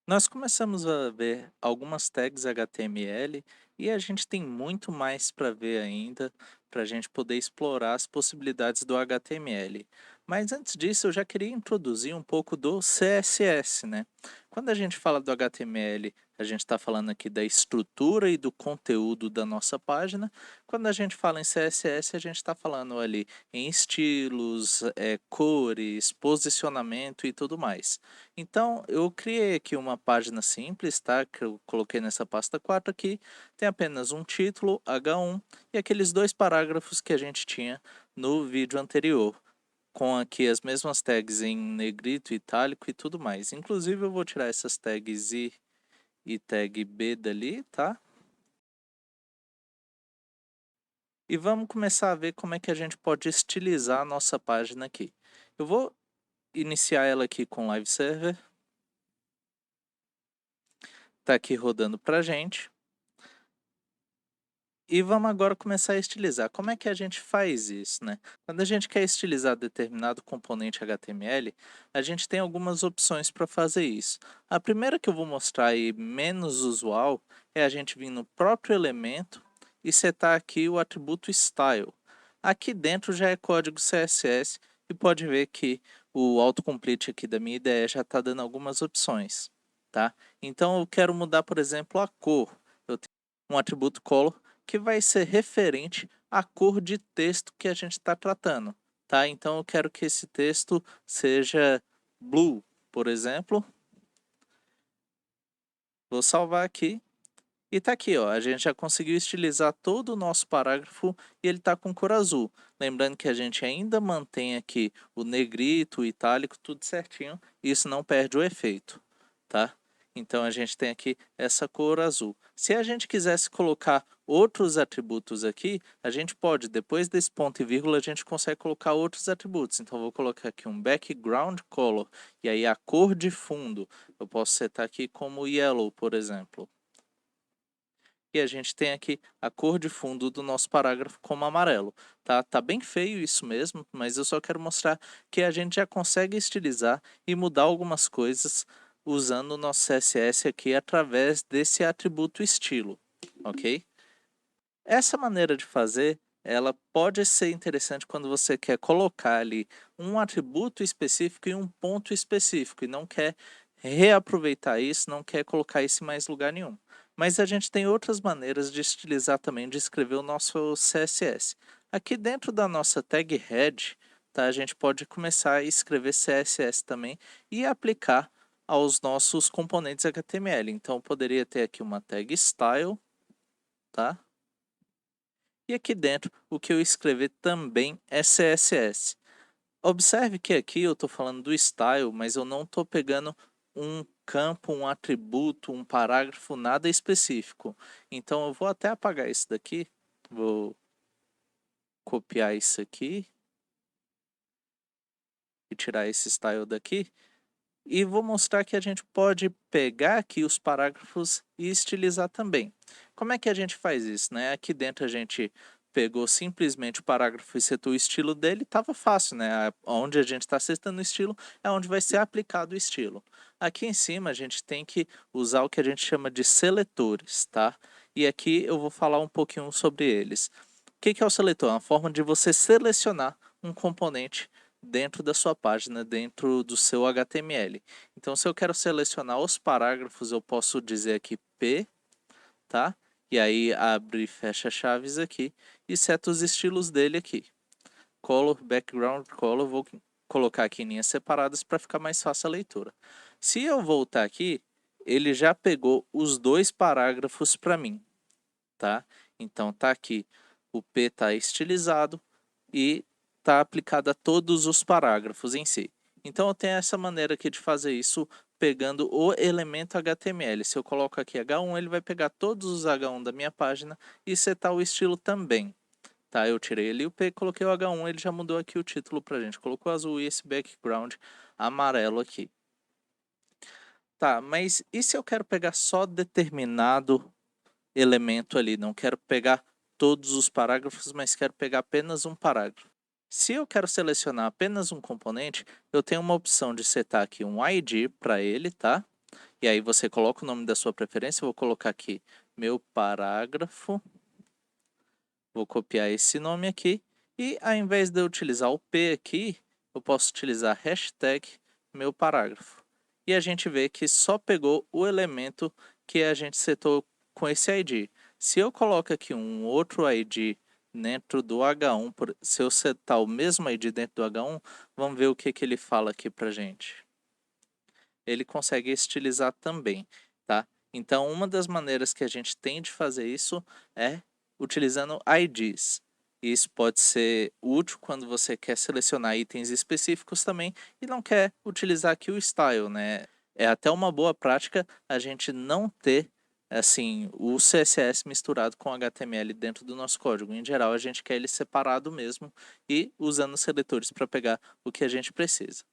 Nós começamos a ver algumas tags HTML e a gente tem muito mais para ver ainda, para a gente poder explorar as possibilidades do HTML. Mas antes disso, eu já queria introduzir um pouco do CSS, né? Quando a gente fala do HTML, a gente está falando aqui da estrutura e do conteúdo da nossa página. Quando a gente fala em CSS, a gente está falando ali em estilos, cores, posicionamento e tudo mais. Então, eu criei aqui uma página simples, tá? Que eu coloquei nessa pasta 4 aqui. Tem apenas um título, H1, e aqueles dois parágrafos que a gente tinha no vídeo anterior, com aqui as mesmas tags em negrito, itálico e tudo mais. Inclusive, eu vou tirar essas tags I e tag B dali, tá? E vamos começar a ver como é que a gente pode estilizar a nossa página aqui. Eu vou iniciar ela aqui com Live Server. Tá aqui rodando pra gente. E vamos agora começar a estilizar. Como é que a gente faz isso, né? Quando a gente quer estilizar determinado componente HTML, a gente tem algumas opções para fazer isso. A primeira que eu vou mostrar aí, menos usual, é a gente vir no próprio elemento e setar aqui o atributo Style. Aqui dentro já é código CSS e pode ver que o autocomplete aqui da minha ideia já está dando algumas opções, tá? Então eu quero mudar, por exemplo, a cor. Eu tenho um atributo color que vai ser referente à cor de texto que a gente está tratando, tá? Então eu quero que esse texto seja blue, por exemplo. Vou salvar aqui. E tá aqui, ó, a gente já conseguiu estilizar todo o nosso parágrafo e ele tá com cor azul. Lembrando que a gente ainda mantém aqui o negrito, o itálico, tudo certinho. E isso não perde o efeito, tá? Então a gente tem aqui essa cor azul. Se a gente quisesse colocar outros atributos aqui, a gente pode, depois desse ponto e vírgula, a gente consegue colocar outros atributos. Então eu vou colocar aqui um background color, e aí a cor de fundo, eu posso setar aqui como yellow, por exemplo. E a gente tem aqui a cor de fundo do nosso parágrafo como amarelo, tá? Tá bem feio isso mesmo, mas eu só quero mostrar que a gente já consegue estilizar e mudar algumas coisas usando o nosso CSS aqui através desse atributo estilo, ok? Essa maneira de fazer, ela pode ser interessante quando você quer colocar ali um atributo específico e um ponto específico e não quer reaproveitar isso, não quer colocar isso em mais lugar nenhum. Mas a gente tem outras maneiras de estilizar também, de escrever o nosso CSS. Aqui dentro da nossa tag head, tá, a gente pode começar a escrever CSS também e aplicar aos nossos componentes HTML. Então, eu poderia ter aqui uma tag style, tá? E aqui dentro, o que eu escrever também é CSS. Observe que aqui eu estou falando do style, mas eu não estou pegando um campo, um atributo, um parágrafo, nada específico. Então eu vou até apagar isso daqui, vou copiar isso aqui e tirar esse style daqui. E vou mostrar que a gente pode pegar aqui os parágrafos e estilizar também. Como é que a gente faz isso, né? Aqui dentro a gente pegou simplesmente o parágrafo e setou o estilo dele, estava fácil, né? Onde a gente está setando o estilo é onde vai ser aplicado o estilo. Aqui em cima a gente tem que usar o que a gente chama de seletores, tá? E aqui eu vou falar um pouquinho sobre eles. O que é o seletor? É uma forma de você selecionar um componente dentro da sua página, dentro do seu HTML. Então, se eu quero selecionar os parágrafos, eu posso dizer aqui P, tá? E aí abre e fecha chaves aqui e seta os estilos dele aqui. Color, background, color, vou colocar aqui em linhas separadas para ficar mais fácil a leitura. Se eu voltar aqui, ele já pegou os dois parágrafos para mim, tá? Então tá aqui, o P está estilizado e está aplicado a todos os parágrafos em si. Então eu tenho essa maneira aqui de fazer isso pegando o elemento HTML. Se eu coloco aqui H1, ele vai pegar todos os H1 da minha página e setar o estilo também. Tá, eu tirei ele o P, coloquei o H1, ele já mudou aqui o título pra gente. Colocou azul e esse background amarelo aqui. Tá, mas e se eu quero pegar só determinado elemento ali? Não quero pegar todos os parágrafos, mas quero pegar apenas um parágrafo. Se eu quero selecionar apenas um componente, eu tenho uma opção de setar aqui um ID para ele, tá? E aí você coloca o nome da sua preferência, eu vou colocar aqui meu parágrafo, vou copiar esse nome aqui, e ao invés de eu utilizar o P aqui, eu posso utilizar hashtag meu parágrafo. E a gente vê que só pegou o elemento que a gente setou com esse ID. Se eu coloco aqui um outro ID dentro do H1, se eu setar o mesmo ID dentro do H1, vamos ver o que ele fala aqui pra gente. Ele consegue estilizar também, tá? Então, uma das maneiras que a gente tem de fazer isso é utilizando IDs. Isso pode ser útil quando você quer selecionar itens específicos também e não quer utilizar aqui o style, né? É até uma boa prática a gente não ter assim o CSS misturado com HTML dentro do nosso código. Em geral, a gente quer ele separado mesmo e usando seletores para pegar o que a gente precisa.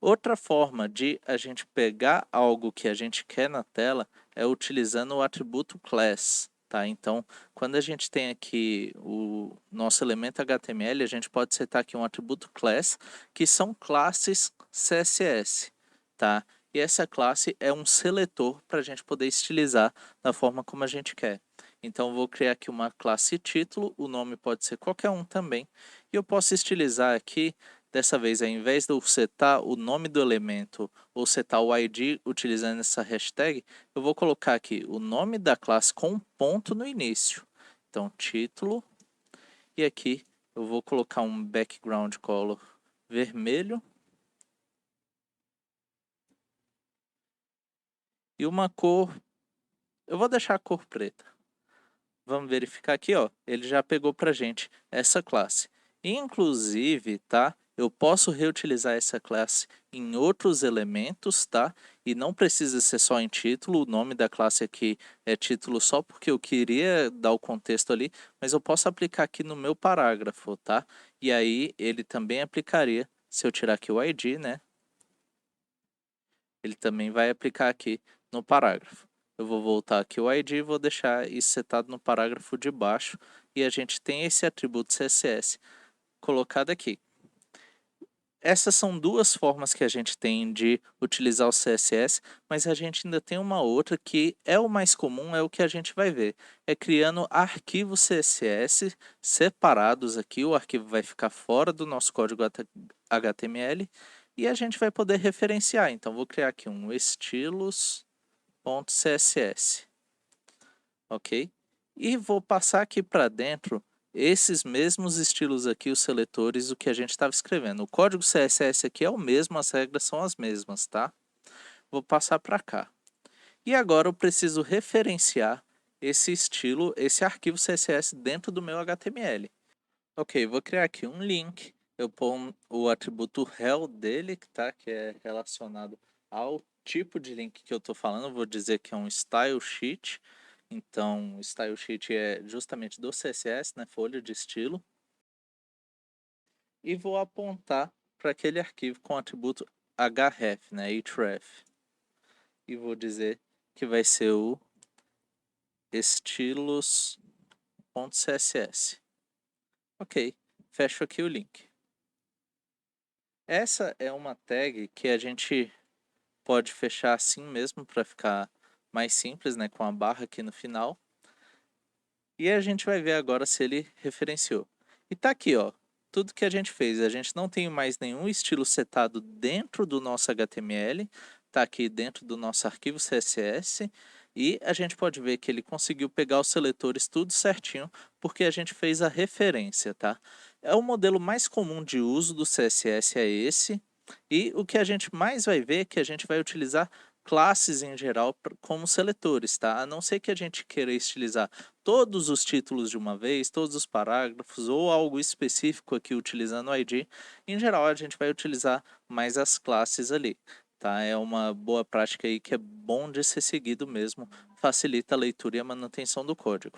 Outra forma de a gente pegar algo que a gente quer na tela é utilizando o atributo class, tá? Então, quando a gente tem aqui o nosso elemento HTML, a gente pode setar aqui um atributo class, que são classes CSS, tá? E essa classe é um seletor para a gente poder estilizar da forma como a gente quer. Então, vou criar aqui uma classe título, o nome pode ser qualquer um também, e eu posso estilizar aqui. Dessa vez, ao invés de eu setar o nome do elemento ou setar o ID utilizando essa hashtag, eu vou colocar aqui o nome da classe com um ponto no início. Então, título. E aqui eu vou colocar um background color vermelho. E uma cor, eu vou deixar a cor preta. Vamos verificar aqui, ó, ele já pegou pra gente essa classe. Inclusive, tá? Eu posso reutilizar essa classe em outros elementos, tá? E não precisa ser só em título, o nome da classe aqui é título só porque eu queria dar o contexto ali, mas eu posso aplicar aqui no meu parágrafo, tá? E aí ele também aplicaria, se eu tirar aqui o ID, né? Ele também vai aplicar aqui no parágrafo. Eu vou voltar aqui o ID e vou deixar isso setado no parágrafo de baixo. E a gente tem esse atributo CSS colocado aqui. Essas são duas formas que a gente tem de utilizar o CSS, mas a gente ainda tem uma outra que é o mais comum, é o que a gente vai ver. É criando arquivos CSS separados aqui, o arquivo vai ficar fora do nosso código HTML e a gente vai poder referenciar. Então, vou criar aqui um estilos.css, ok? E vou passar aqui para dentro esses mesmos estilos aqui, os seletores, o que a gente estava escrevendo. O código CSS aqui é o mesmo, as regras são as mesmas, tá? Vou passar para cá. E agora eu preciso referenciar esse estilo, esse arquivo CSS dentro do meu HTML. Ok, vou criar aqui um link, eu ponho o atributo rel dele, que é relacionado ao tipo de link que eu estou falando, vou dizer que é um style sheet. Então, style sheet é justamente do CSS, né, folha de estilo. E vou apontar para aquele arquivo com o atributo href, né, href. E vou dizer que vai ser o estilos.css. Ok, fecho aqui o link. Essa é uma tag que a gente pode fechar assim mesmo para ficar mais simples, né, com a barra aqui no final. E a gente vai ver agora se ele referenciou. E tá aqui, ó, tudo que a gente fez. A gente não tem mais nenhum estilo setado dentro do nosso HTML, tá aqui dentro do nosso arquivo CSS, e a gente pode ver que ele conseguiu pegar os seletores tudo certinho, porque a gente fez a referência, tá? É o modelo mais comum de uso do CSS é esse, e o que a gente mais vai ver é que a gente vai utilizar classes em geral como seletores, tá? A não ser que a gente queira estilizar todos os títulos de uma vez, todos os parágrafos ou algo específico aqui utilizando o ID, em geral a gente vai utilizar mais as classes ali, tá? É uma boa prática aí que é bom de ser seguido mesmo, facilita a leitura e a manutenção do código.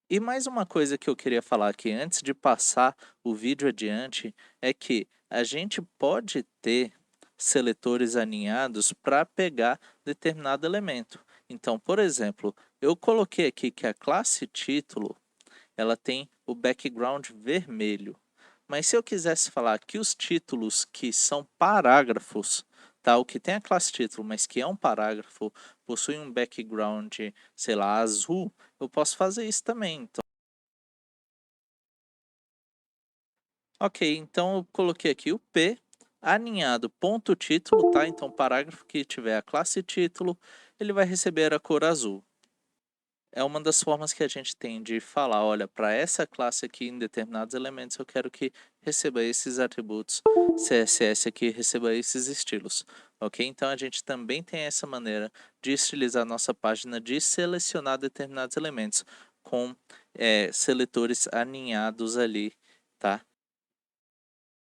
E mais uma coisa que eu queria falar aqui antes de passar o vídeo adiante é que a gente pode ter seletores alinhados para pegar determinado elemento. Então, por exemplo, eu coloquei aqui que a classe título ela tem o background vermelho. Mas se eu quisesse falar que os títulos que são parágrafos tá? O que tem a classe título, mas que é um parágrafo, possui um background, sei lá, azul, eu posso fazer isso também. Então, ok, então eu coloquei aqui o P, aninhado ponto título, tá? Então, parágrafo que tiver a classe título, ele vai receber a cor azul. É uma das formas que a gente tem de falar, olha, para essa classe aqui, em determinados elementos, eu quero que receba esses atributos, CSS aqui receba esses estilos, ok? Então, a gente também tem essa maneira de estilizar nossa página, de selecionar determinados elementos com seletores aninhados ali, tá?